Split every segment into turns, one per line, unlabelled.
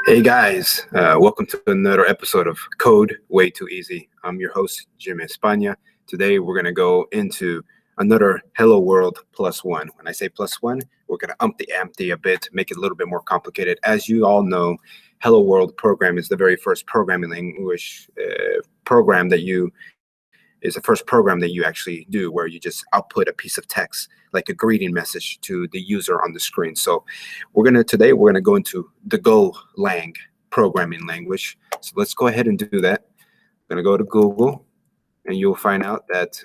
Hey guys, welcome to another episode of Code Way Too Easy. I'm your host, Jim España. Today we're going to go into another Hello World +1. When I say +1, we're going to ump the ante a bit, make it a little bit more complicated. As you all know, Hello World program is the very first programming language program that you actually do, where you just output a piece of text like a greeting message to the user on the screen. So today we're gonna go into the Golang programming language. So let's go ahead and do that. I'm gonna go to Google, and you'll find out that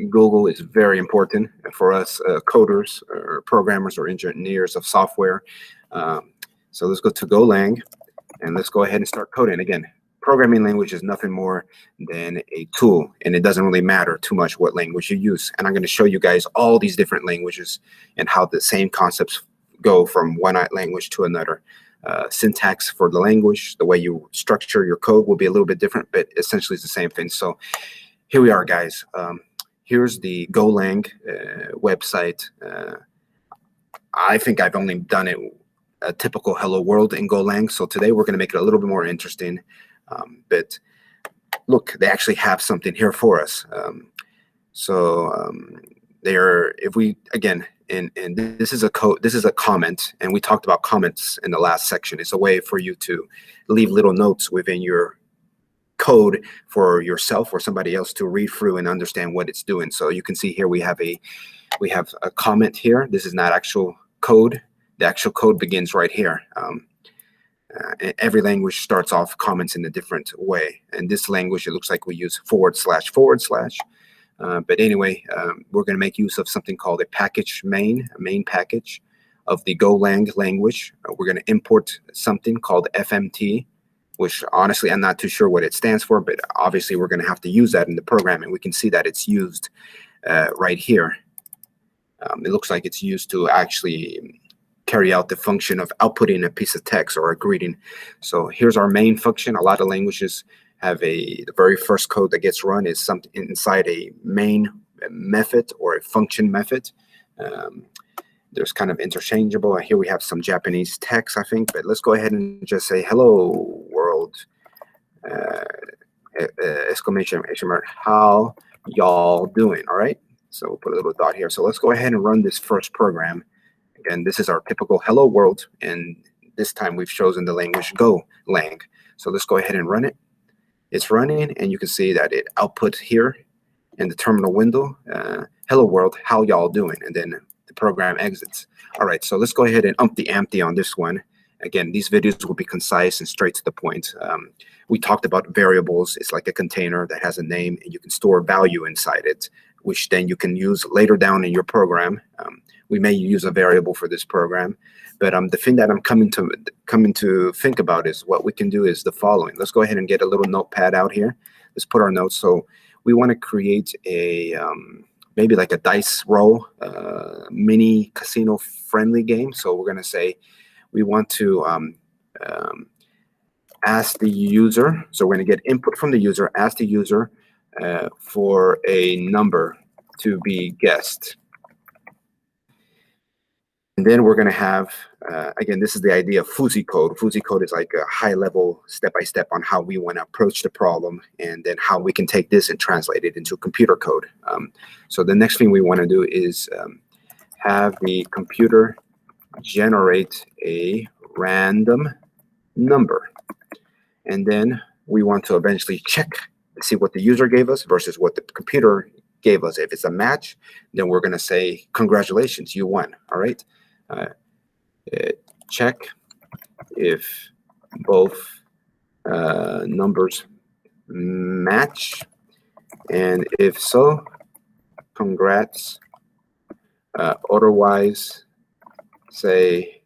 Google is very important for us coders or programmers or engineers of software. So let's go to Golang, and let's go ahead and start coding. Again, programming language is nothing more than a tool, and it doesn't really matter too much what language you use. And I'm going to show you guys all these different languages and how the same concepts go from one language to another. Syntax for the language, the way you structure your code will be a little bit different, but essentially it's the same thing. So here we are, guys. Here's the Golang website. I think I've only done it a typical Hello World in Golang. So today we're going to make it a little bit more interesting. But look, they actually have something here for us. And this is a code, this is a comment, and we talked about comments in the last section. It's a way for you to leave little notes within your code for yourself or somebody else to read through and understand what it's doing. So you can see here we have a comment here. This is not actual code. The actual code begins right here. Every language starts off comments in a different way. In this language, it looks like we use //. But anyway, we're going to make use of something called a main package of the Golang language. We're going to import something called fmt, which honestly, I'm not too sure what it stands for, but obviously we're going to have to use that in the program, and we can see that it's used right here. It looks like it's used to actually carry out the function of outputting a piece of text or a greeting. So here's our main function. A lot of languages have the very first code that gets run is something inside a main method or a function method. There's kind of interchangeable. Here we have some Japanese text, I think, but let's go ahead and just say hello world, exclamation mark, how y'all doing? All right, so we'll put a little dot here. So let's go ahead and run this first program. Again, this is our typical hello world, and this time we've chosen the language Golang. So let's go ahead and run it. It's running, and you can see that it outputs here in the terminal window, hello world, how y'all doing? And then the program exits. All right, so let's go ahead and ump the ante on this one. Again, these videos will be concise and straight to the point. We talked about variables. It's like a container that has a name, and you can store value inside it, which then you can use later down in your program. We may use a variable for this program, but the thing that I'm coming to think about is what we can do is the following. Let's go ahead and get a little notepad out here. Let's put our notes. So we want to create a maybe like a dice roll, mini casino friendly game. So we're going to say we want to ask the user. So we're going to get input from the user, ask the user for a number to be guessed. And then we're going to have, again, this is the idea of fuzzy code. Fuzzy code is like a high-level step-by-step on how we want to approach the problem, and then how we can take this and translate it into computer code. So the next thing we want to do is have the computer generate a random number. And then we want to eventually check to see what the user gave us versus what the computer gave us. If it's a match, then we're going to say, congratulations, you won. All right. Check if both numbers match, and if so, congrats. Otherwise, say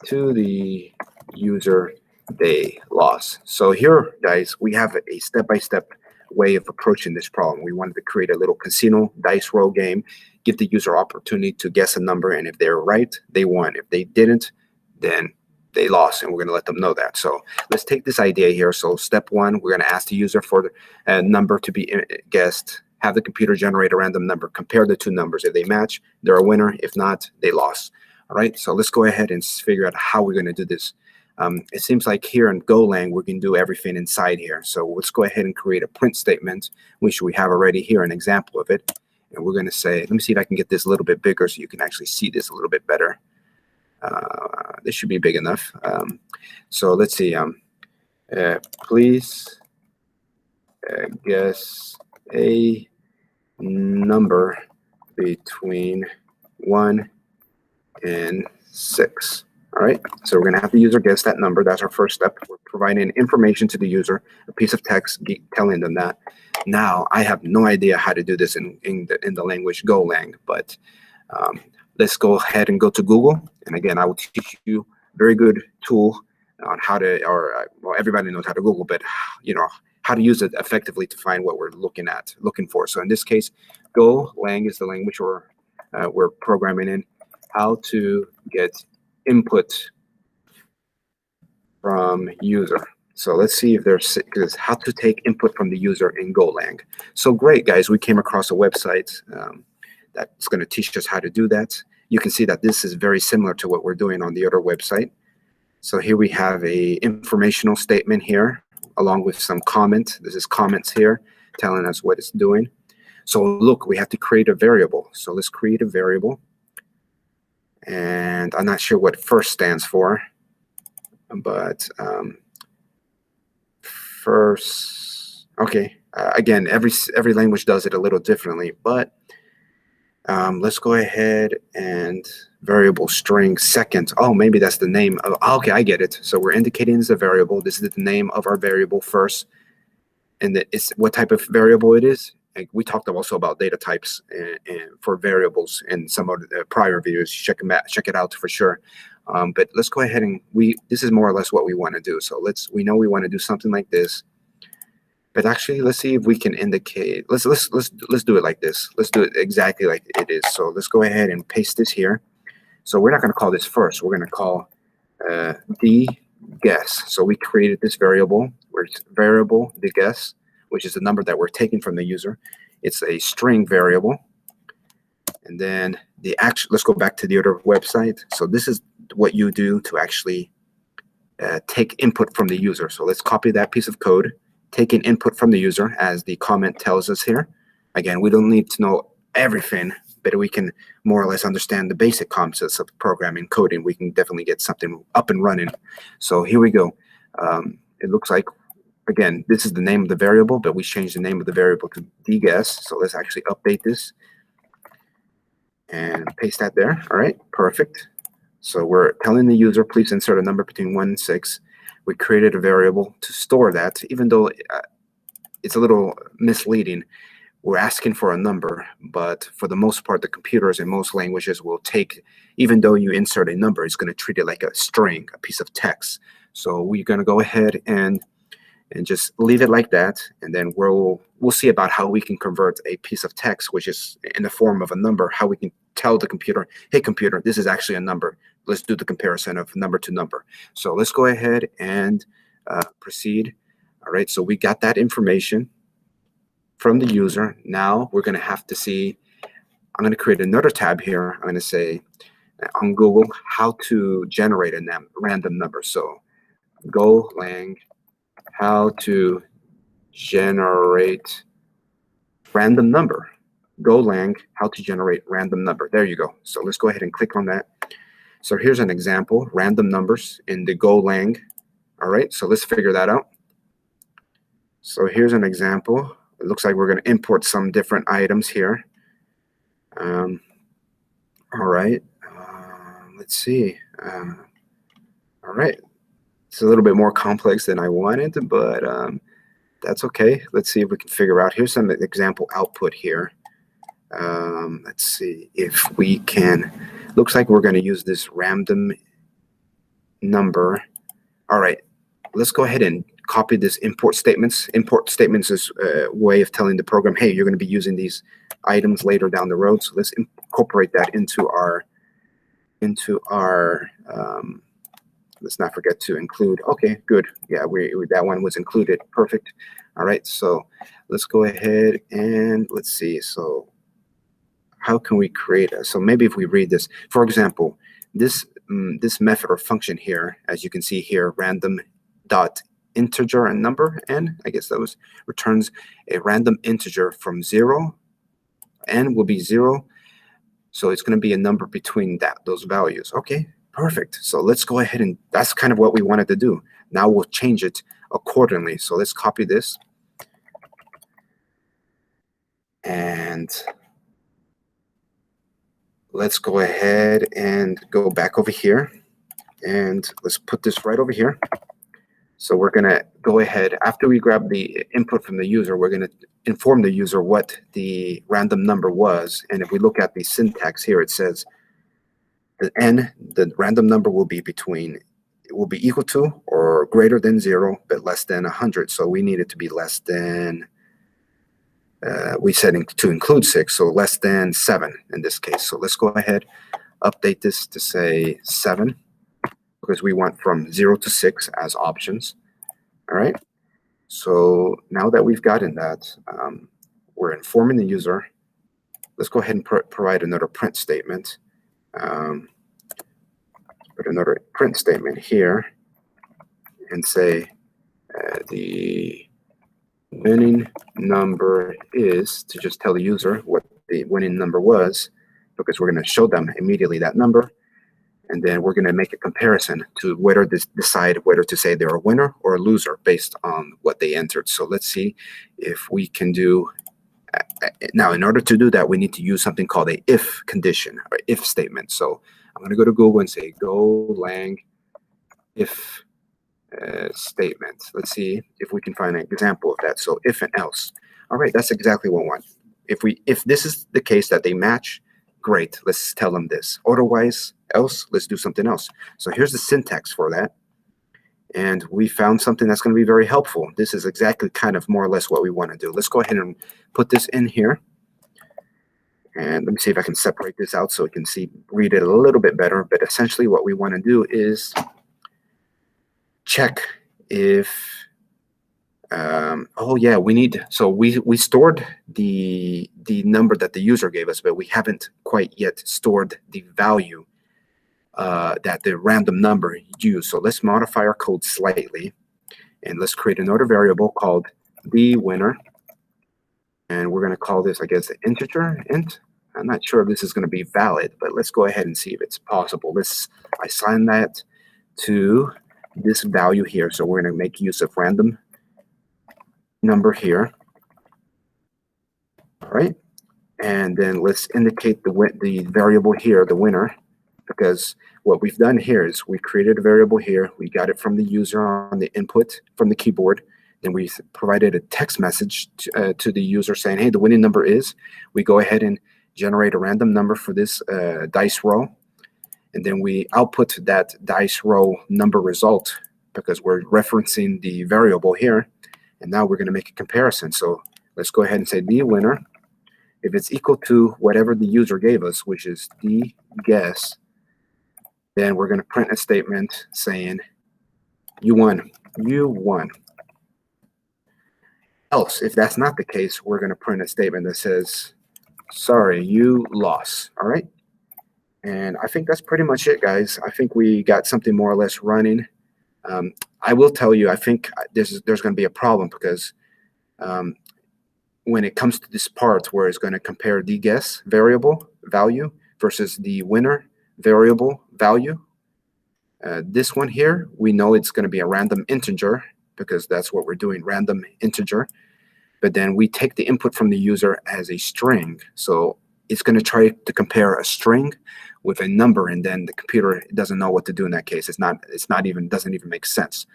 to the user they lost. So here, guys, we have a step-by-step way of approaching this problem. We wanted to create a little casino dice roll game, give the user opportunity to guess a number, and if they're right, they won. If they didn't, then they lost, and we're going to let them know that. So let's take this idea here. So step one, we're going to ask the user for the number to be guessed, have the computer generate a random number, compare the two numbers. If they match, they're a winner. If not, they lost. All right, so let's go ahead and figure out how we're going to do this. It seems like here in Golang, we can do everything inside here. So let's go ahead and create a print statement, which we have already here, an example of it. And we're going to say, let me see if I can get this a little bit bigger so you can actually see this a little bit better. This should be big enough. So let's see. Please guess a number between 1 and 6. All right, so we're going to have the user guess that number. That's our first step. We're providing information to the user, a piece of text telling them that. Now, I have no idea how to do this in the language Golang, but let's go ahead and go to Google. And again, I will teach you a very good tool on how to, well, everybody knows how to Google, but how to use it effectively to find what we're looking for. So in this case, Golang is the language we're programming in. How to get input from user. So let's see if there's how to take input from the user in Golang. So great, guys, we came across a website that's going to teach us how to do that. You can see that this is very similar to what we're doing on the other website. So here we have a informational statement here, along with some comment. This is comments here telling us what it's doing. So look, we have to create a variable. So let's create a variable. And I'm not sure what first stands for, but first, okay. Again, every language does it a little differently, but let's go ahead and variable string second. Oh, maybe that's the name of, okay, I get it. So we're indicating as a variable. This is the name of our variable first, and it's what type of variable it is. Like we talked also about data types and for variables in some of the prior videos. Check it out for sure. But let's go ahead and this is more or less what we want to do. So we know we want to do something like this. But actually, let's see if we can indicate. Let's do it like this. Let's do it exactly like it is. So let's go ahead and paste this here. So we're not going to call this first. We're going to call theGuess. So we created this variable where it's variable theGuess, which is the number that we're taking from the user. It's a string variable. And then let's go back to the other website. So this is what you do to actually take input from the user. So let's copy that piece of code, taking input from the user as the comment tells us here. Again, we don't need to know everything, but we can more or less understand the basic concepts of programming coding. We can definitely get something up and running. So here we go. It looks like, again, this is the name of the variable, but we changed the name of the variable to theGuess. So let's actually update this and paste that there. All right, perfect. So we're telling the user, please insert a number between 1 and 6. We created a variable to store that, even though it's a little misleading. We're asking for a number, but for the most part, the computers in most languages will take, even though you insert a number, it's going to treat it like a string, a piece of text. So we're going to go ahead and just leave it like that, and then we'll see about how we can convert a piece of text, which is in the form of a number, how we can tell the computer, hey, computer, this is actually a number. Let's do the comparison of number to number. So let's go ahead and proceed. All right, so we got that information from the user. Now we're going to have to see, I'm going to create another tab here. I'm going to say on Google, how to generate a random number. So Golang, how to generate random number. Golang, how to generate random number. There you go. So let's go ahead and click on that. So here's an example, random numbers in the Golang. All right, so let's figure that out. So here's an example. It looks like we're going to import some different items here. All right, let's see. All right, it's a little bit more complex than I wanted, but that's okay. Let's see if we can figure out. Here's some example output here. Let's see if we can. Looks like we're going to use this random number. All right, let's go ahead and copy this import statements. Import statements is a way of telling the program, hey, you're going to be using these items later down the road. So let's incorporate that into our let's not forget to include. Okay, good. Yeah, that one was included. Perfect. All right, so let's go ahead and let's see. So how can we create a, so maybe if we read this, for example, this this method or function here, as you can see here, random.integer and number n, I guess that was, returns a random integer from 0, n will be 0, so it's going to be a number between those values. Okay, perfect. So let's go ahead, and that's kind of what we wanted to do. Now we'll change it accordingly. So let's copy this, and let's go ahead and go back over here, and let's put this right over here. So we're going to go ahead, after we grab the input from the user, we're going to inform the user what the random number was. And if we look at the syntax here, it says the n, the random number will be equal to or greater than 0, but less than 100. So we need it to be less than, we said to include 6, so less than 7 in this case. So let's go ahead, update this to say 7, because we want from 0 to 6 as options. All right. So now that we've gotten that, we're informing the user. Let's go ahead and provide another print statement. Put another print statement here and say the winning number is, to just tell the user what the winning number was, because we're going to show them immediately that number. And then we're going to make a comparison to whether decide whether to say they're a winner or a loser based on what they entered. So let's see if we can do. Now, in order to do that, we need to use something called a if condition or if statement. So I'm going to go to Google and say Golang if statement. Let's see if we can find an example of that. So if and else. All right, that's exactly what we want. If this is the case that they match, great, let's tell them this. Otherwise, else, let's do something else. So here's the syntax for that. And we found something that's going to be very helpful. This is exactly kind of more or less what we want to do. Let's go ahead and put this in here. And let me see if I can separate this out so we can read it a little bit better. But essentially what we want to do is check if, oh yeah, so we stored the number that the user gave us, but we haven't quite yet stored the value that the random number used. So let's modify our code slightly, and let's create another variable called theWinner, and we're going to call this, I guess, the integer int. I'm not sure if this is going to be valid, but let's go ahead and see if it's possible. Let's assign that to this value here. So we're going to make use of random number here. All right, and then let's indicate the variable here, the winner, because what we've done here is we created a variable here. We got it from the user on the input from the keyboard. Then we provided a text message to the user saying, hey, the winning number is. We go ahead and generate a random number for this dice roll. And then we output that dice roll number result because we're referencing the variable here. And now we're going to make a comparison. So let's go ahead and say the winner. If it's equal to whatever the user gave us, which is theGuess, then we're going to print a statement saying you won. You won. Else, if that's not the case, we're going to print a statement that says, sorry, you lost. All right. And I think that's pretty much it, guys. I think we got something more or less running. I will tell you, I think there's going to be a problem because when it comes to this part where it's going to compare the guess variable value versus the winner variable value, this one here, we know it's going to be a random integer because that's what we're doing, random integer. But then we take the input from the user as a string. So it's going to try to compare a string with a number, and then the computer doesn't know what to do in that case. Doesn't even make sense.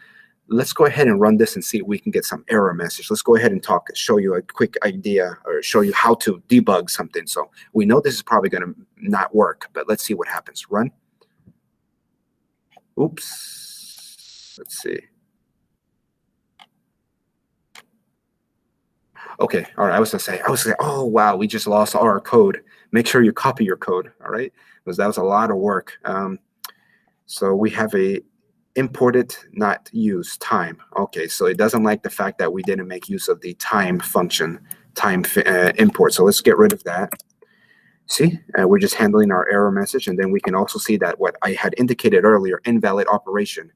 Let's go ahead and run this and see if we can get some error message. Let's go ahead and show you a quick idea or show you how to debug something. So we know this is probably going to not work, but let's see what happens. Run. Oops. Let's see. Okay, all right, I was gonna say, oh wow, we just lost all our code. Make sure you copy your code, all right? Because that was a lot of work. So we have a imported, not used time. Okay, so it doesn't like the fact that we didn't make use of the time function, time import. So let's get rid of that. See, we're just handling our error message, and then we can also see that what I had indicated earlier, invalid operation,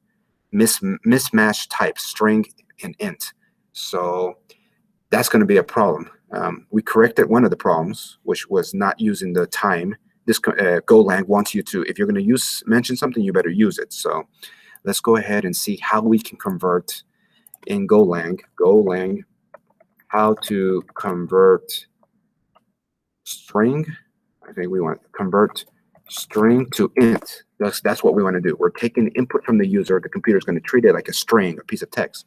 mismatch type, string and int. So that's going to be a problem. We corrected one of the problems, which was not using the time. This Golang wants you to, if you're going to mention something, you better use it. So let's go ahead and see how we can convert in Golang, how to convert string. I think we want to convert string to int. That's what we want to do. We're taking the input from the user. The computer is going to treat it like a string, a piece of text.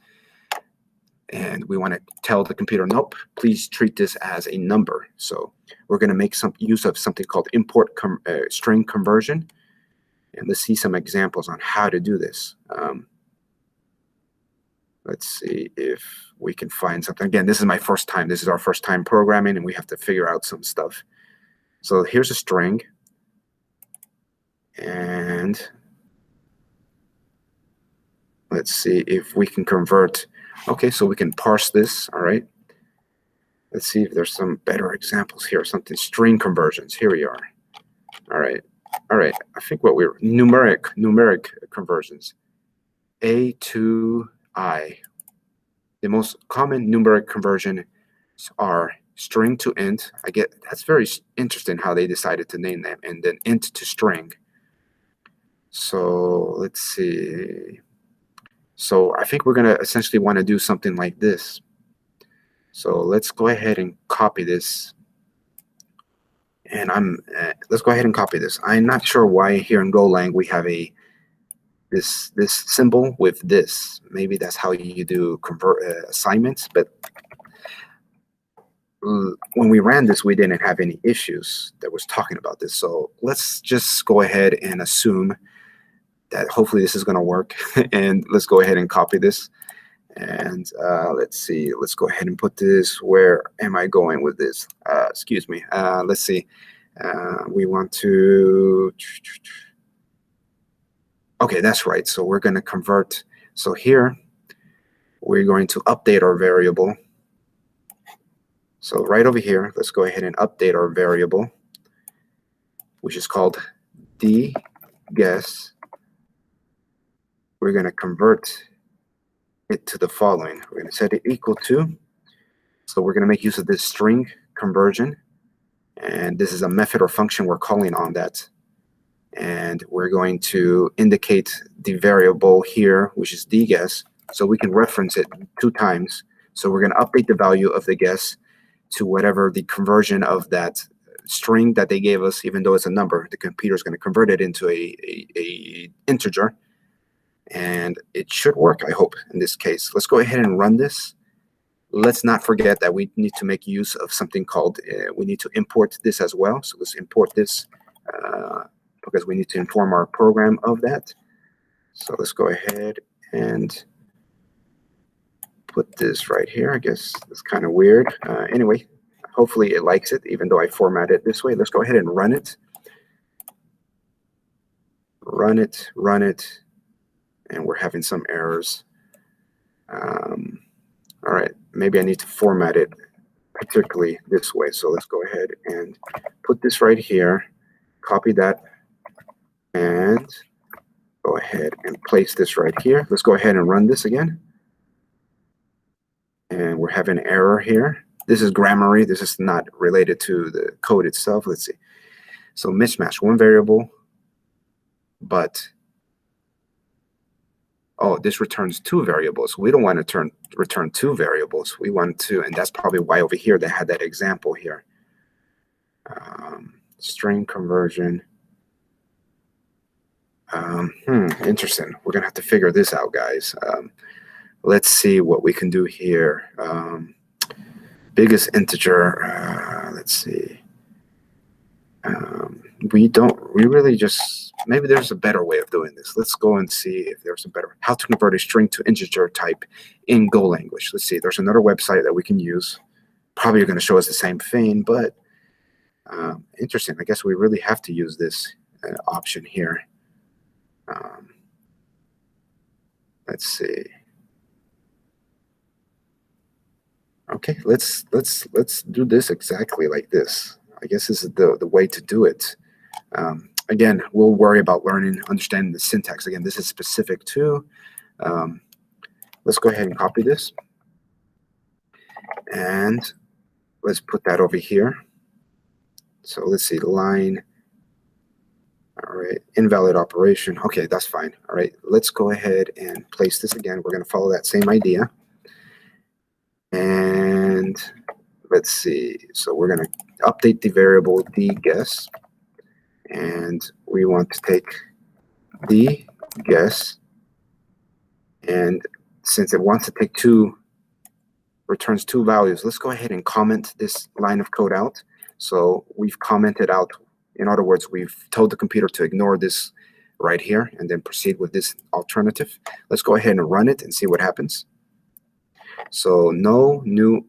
And we want to tell the computer, nope, please treat this as a number. So we're going to make some use of something called import string conversion. And let's see some examples on how to do this. Let's see if we can find something. Again, this is my first time. This is our first time programming, and we have to figure out some stuff. So here's a string. And let's see if we can convert. Okay, so we can parse this. All right. Let's see if there's some better examples here. Something string conversions. Here we are. All right. All right. I think what we're numeric conversions. A to I. The most common numeric conversion are string to int. That's very interesting how they decided to name them, and then int to string. So let's see. So I think we're going to essentially want to do something like this. So let's go ahead and copy this. And let's go ahead and copy this. I'm not sure why here in Golang we have this symbol with this. Maybe that's how you do assignments. But when we ran this, we didn't have any issues that was talking about this. So let's just go ahead and assume that hopefully this is going to work. And let's go ahead and copy this. And let's see. Let's go ahead and put this. Where am I going with this? Excuse me. Let's see. We want to. Okay, that's right. So we're going to convert. So here, we're going to update our variable. So right over here, let's go ahead and update our variable, which is called theGuess. We're going to convert it to the following. We're going to set it equal to. So we're going to make use of this string conversion. And this is a method or function we're calling on that. And we're going to indicate the variable here, which is theGuess, so we can reference it 2 times. So we're going to update the value of the guess to whatever the conversion of that string that they gave us, even though it's a number. The computer is going to convert it into a integer. And it should work, I hope, in this case. Let's go ahead and run this. Let's not forget that we need to make use of something called, we need to import this as well. So let's import this because we need to inform our program of that. So let's go ahead and put this right here. I guess it's kind of weird. Anyway, hopefully it likes it, even though I format it this way. Let's go ahead and run it. Run it, and we're having some errors. All right, maybe I need to format it particularly this way. So let's go ahead and put this right here, copy that, and go ahead and place this right here. Let's go ahead and run this again. And we're having an error here. This is grammary. This is not related to the code itself. Let's see. So mismatch, one variable, but oh, this returns 2 variables. We don't want to return 2 variables. We want to, and that's probably why over here they had that example here. String conversion. Interesting. We're gonna have to figure this out, guys. Let's see what we can do here. Biggest integer. Let's see. We really just, maybe there's a better way of doing this. Let's go and see if there's a better, how to convert a string to integer type in Go language. Let's see, there's another website that we can use. Probably going to show us the same thing, but interesting. I guess we really have to use this option here. Let's see. Okay, let's do this exactly like this. I guess this is the way to do it. Again, we'll worry about understanding the syntax. Again, this is specific to. Let's go ahead and copy this. And let's put that over here. So let's see, line. All right, invalid operation. Okay, that's fine. All right, let's go ahead and place this again. We're going to follow that same idea. And let's see. So we're going to update the variable theGuess. And we want to take theGuess. And since it wants to take returns two values, let's go ahead and comment this line of code out. So we've commented out. In other words, we've told the computer to ignore this right here and then proceed with this alternative. Let's go ahead and run it and see what happens. So no new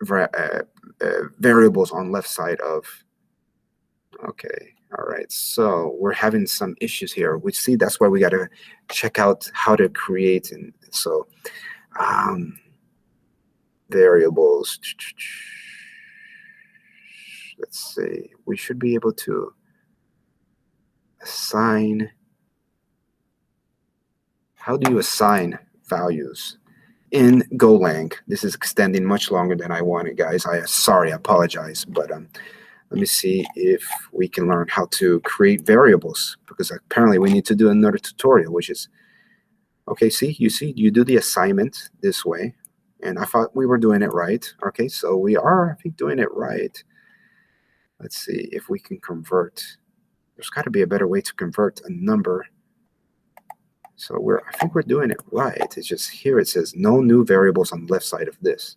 variables on left side of. Okay, all right. So we're having some issues here. We see that's why we got to check out how to create. And so variables. Let's see, we should be able to assign. How do you assign values in Golang? This is extending much longer than I wanted, guys. Sorry, I apologize, but let me see if we can learn how to create variables, because apparently we need to do another tutorial, which is, okay, you do the assignment this way, and I thought we were doing it right. Okay, so we are, I think, doing it right. Let's see if we can convert. There's got to be a better way to convert a number. So I think we're doing it right. It's just here it says no new variables on the left side of this.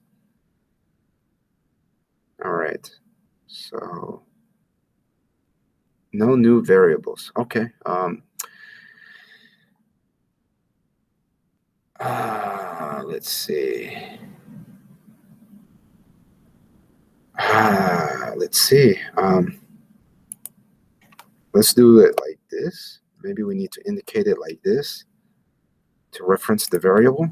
All right. So no new variables. Okay. Let's see. Let's see. Let's do it like this. Maybe we need to indicate it like this to reference the variable.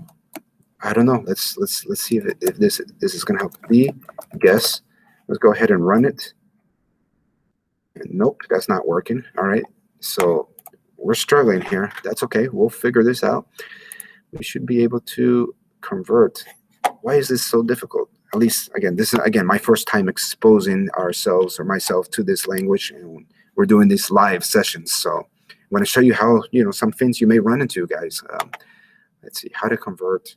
I don't know. Let's see if this is going to help. theGuess. Let's go ahead and run it. And nope, that's not working. All right. So we're struggling here. That's okay. We'll figure this out. We should be able to convert. Why is this so difficult? At least, again, this is, my first time exposing ourselves or myself to this language, and we're doing these live sessions. So I'm going to show you how, some things you may run into, guys. Let's see how to convert.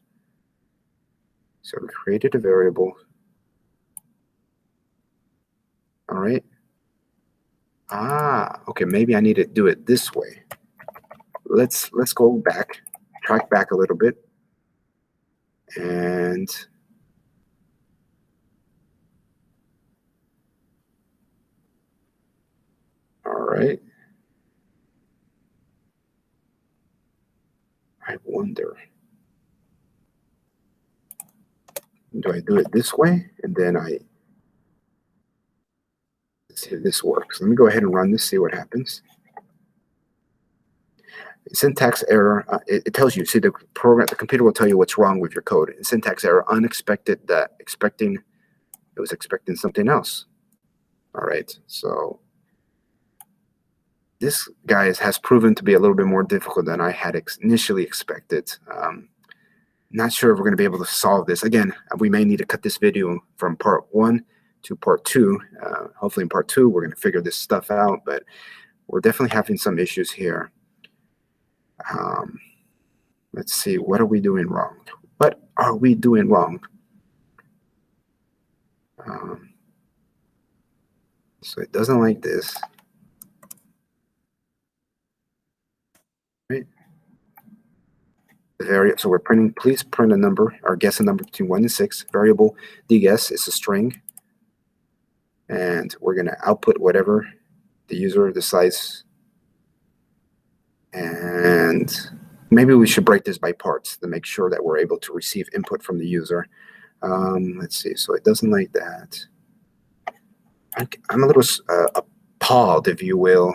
So we created a variable. All right. Okay, maybe I need to do it this way. Let's go back, track back a little bit. And all right. I wonder, do I do it this way? And then let's see if this works. Let me go ahead and run this, see what happens. Syntax error, it tells you, see the computer will tell you what's wrong with your code. Syntax error, unexpected, it was expecting something else. All right, so this, guys, has proven to be a little bit more difficult than I had initially expected. Not sure if we're going to be able to solve this. Again, we may need to cut this video from part 1 to part 2. Hopefully in part 2, we're going to figure this stuff out, but we're definitely having some issues here. Let's see, what are we doing wrong? What are we doing wrong? So it doesn't like this. Right? So we're printing, please print a number or guess a number between 1 and 6. Variable theGuess is a string. And we're going to output whatever the user decides. And maybe we should break this by parts to make sure that we're able to receive input from the user. Let's see. So it doesn't like that. I'm a little appalled, if you will.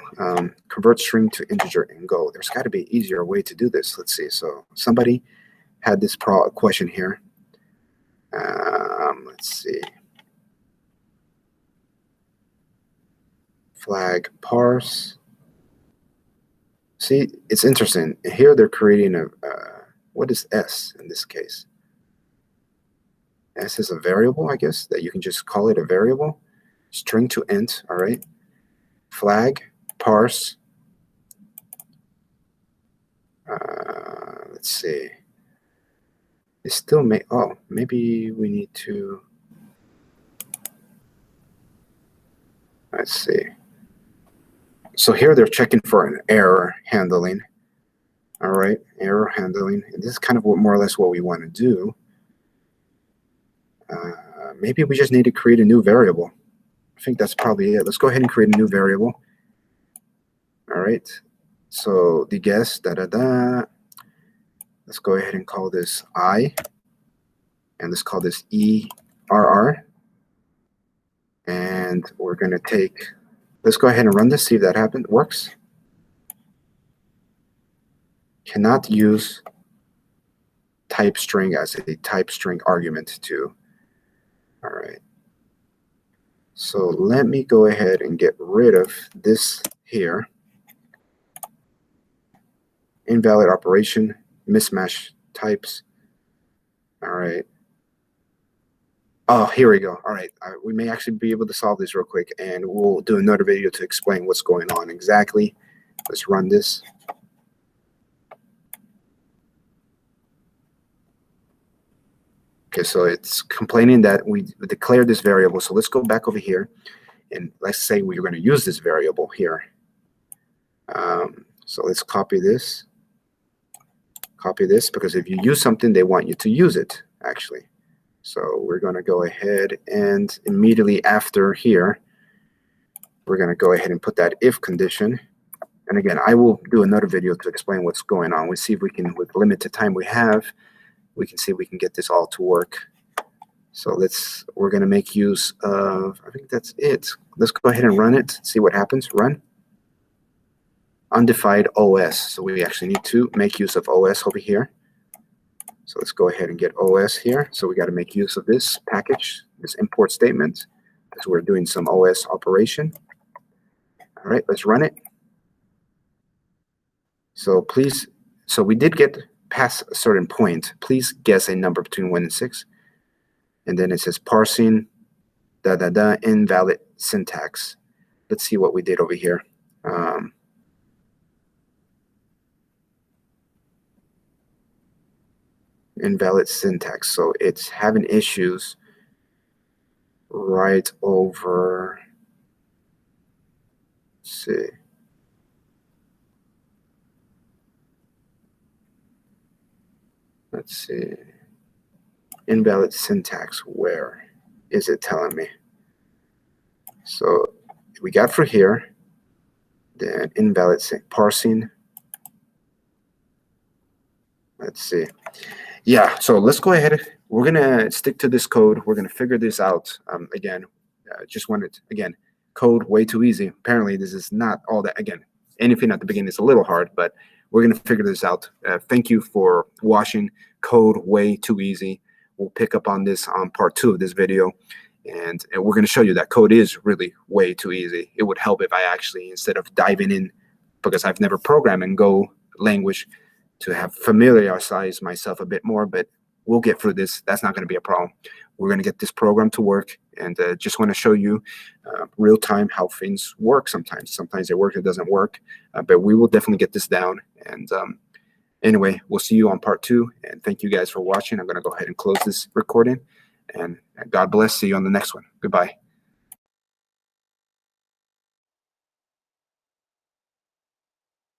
Convert string to integer in Go. There's got to be an easier way to do this. Let's see. So somebody had this question here. Let's see. flag parse. See, it's interesting. Here they're creating a, what is S in this case? S is a variable, I guess, that you can just call it a variable. String to int, all right. Flag, parse. Let's see. It still may, oh, maybe we need to, let's see. So here they're checking for an error handling. All right, error handling. And this is kind of what more or less what we want to do. Maybe we just need to create a new variable. I think that's probably it. Let's go ahead and create a new variable. All right. So theGuess, Let's go ahead and call this I. And let's call this ERR. And we're going to take, let's go ahead and run this, see if that happens. Works. Cannot use type string as a type string argument to. All right. So let me go ahead and get rid of this here. Invalid operation, mismatch types. All right. Oh, here we go. All right. We may actually be able to solve this real quick, and we'll do another video to explain what's going on exactly. Let's run this. Okay, so it's complaining that we declared this variable. So let's go back over here, and let's say we're going to use this variable here. So let's copy this. Copy this, because if you use something, they want you to use it, actually. So we're going to go ahead and immediately after here, we're going to go ahead and put that if condition. And again, I will do another video to explain what's going on. We'll see if we can, with the limited time we have, we can see if we can get this all to work. So we're going to make use of, I think that's it. Let's go ahead and run it, see what happens. Run. Undefined OS. So we actually need to make use of OS over here. So let's go ahead and get OS here. So we got to make use of this package, this import statement, because we're doing some OS operation. All right, let's run it. So please, so we did get past a certain point. Please guess a number between 1 and 6. And then it says parsing, invalid syntax. Let's see what we did over here. Invalid syntax. So it's having issues right over, let's see. Let's see. Invalid syntax, where is it telling me? So we got for here, then invalid parsing. Let's see. Yeah, so let's go ahead. We're going to stick to this code. We're going to figure this out. Again, just wanted, again, code way too easy. Apparently, this is not all that. Again, anything at the beginning is a little hard, but we're going to figure this out. Thank you for watching. Code way too easy. We'll pick up on this on part 2 of this video. And we're going to show you that code is really way too easy. It would help if I actually, instead of diving in, because I've never programmed in Go language, to have familiarized myself a bit more, but we'll get through this. That's not going to be a problem. We're going to get this program to work, and just want to show you real time how things work sometimes. Sometimes it works, it doesn't work, but we will definitely get this down. And anyway, we'll see you on part 2, and thank you guys for watching. I'm going to go ahead and close this recording, and God bless. See you on the next one. Goodbye.